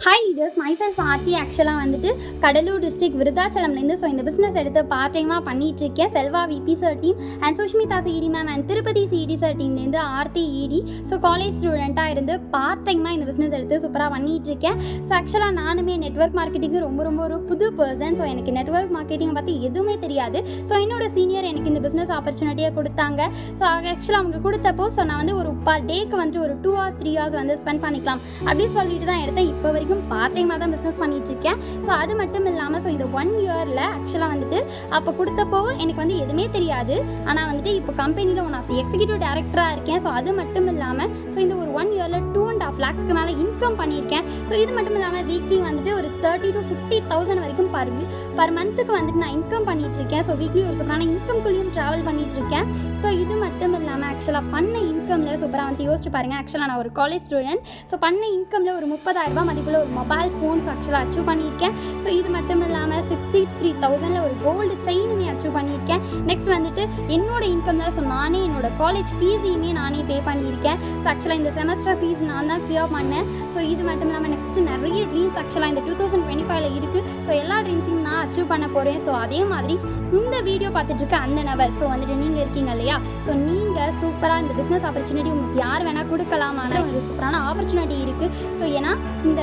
Hi leaders, myself Aarthi. ஆக்சுவலாக வந்துட்டு Cuddalore district விருதாச்சலம்லேருந்து இந்த பிஸ்னஸ் எடுத்து பார்ட் டைமாக பண்ணிகிட்ருக்கேன். Selva VP sir team and Sushmita CET ma'am and Tirupati CET sir டீம்லேருந்து ஆர்த்தி இடி. காலேஜ் ஸ்டூடெண்ட்டாக இருந்து பார்ட் டைமாக இந்த பிஸ்னஸ் எடுத்து சூப்பராக பண்ணிகிட்ருக்கேன். ஆக்சுவலாக நானுமே நெட்வொர்க் மார்க்கெட்டிங்கு ரொம்ப ஒரு புது பர்சன். எனக்கு நெட்வொர்க் மார்க்கெட்டிங்கை பற்றி எதுவுமே தெரியாது. என்னோட சீனியர் எனக்கு இந்த பிஸ்னஸ் ஆப்பர்ச்சுனிட்டியாக கொடுத்தாங்க. ஆக்சுவலாக அவங்க கொடுத்தப்போ நான் வந்து ஒரு பர் டேக்கு வந்துட்டு ஒரு 2 hours 3 hours வந்து ஸ்பெண்ட் பண்ணிக்கலாம் அப்படின்னு சொல்லிட்டு தான் எடுத்தேன். இப்போ வரைக்கும் பார்ட் டைமாக தான் பிஸ்னஸ் பண்ணிட்டு இருக்கேன். அது மட்டும் இல்லாமல் இந்த 1 yearல ஆக்சுவலாக வந்துட்டு அப்போ கொடுத்தப்போ எனக்கு வந்து எதுவுமே தெரியாது. ஆனால் வந்துட்டு இப்போ கம்பெனியில் ஒன் ஆஃப் தி எக்ஸிக்யூட்டிவ் டைரக்டராக இருக்கேன். அது மட்டும் இல்லாமல் இந்த ஒரு 1 yearல 2.5 lakhsக்கு மேலே இன்கம் பண்ணியிருக்கேன். இது மட்டும் இல்லாமல் வீக்லி வந்துட்டு ஒரு 30,000 to 50,000 வரைக்கும் பர் மந்த்துக்கு வந்துட்டு நான் இன்கம் பண்ணிட்டு இருக்கேன். வீக்லி ஒரு சூப்பரான இன்கம்குள்ளேயும் ட்ராவல் பண்ணிட்டு இருக்கேன். இது மட்டும் இல்லாமல் ஆக்சுவலாக பண்ண இன்கமில் சூப்பராக வந்து யோசிச்சு பாருங்கள். ஆக்சுவலாக நான் ஒரு காலேஜ் ஸ்டூடெண்ட். பண்ண இன்கமில் ஒரு 30,000 மதிப்புள்ள ஒரு மொபைல் ஃபோன்ஸ் ஆக்சுவலாக அச்சீவ் பண்ணியிருக்கேன். இது மட்டும் இல்லாமல் 63,000 ஒரு கோல்டு செயினுமே அச்சீவ் பண்ணியிருக்கேன். நெக்ஸ்ட் வந்துட்டு என்னோட இன்கமில் நானே என்னோட காலேஜ் ஃபீஸையுமே நானே பே பண்ணியிருக்கேன். ஆக்சுவலாக இந்த செமஸ்டர் ஃபீஸ் நான் தான் கிளியர் பண்ணேன். இது மட்டும் இல்லாமல் நெக்ஸ்ட்டு நிறைய ட்ரீம்ஸ் ஆக்சுவலாக இந்த 2025ல் இருக்குது. எல்லா ட்ரீம்ஸையும் நான் அச்சீவ் பண்ண போகிறேன். அதே மாதிரி இந்த வீடியோ பார்த்துட்டு இருக்க அந்த நபர் வந்துட்டு நீங்கள் இருக்கீங்க இல்லையா? நீங்கள் சூப்பராக இந்த பிஸ்னஸ் ஆப்பர்ச்சுனிட்டி உங்களுக்கு யார் வேணால் கொடுக்கலாமான ஒரு சூப்பரான ஆப்பர்ச்சுனிட்டி இருக்குது. ஏன்னா இந்த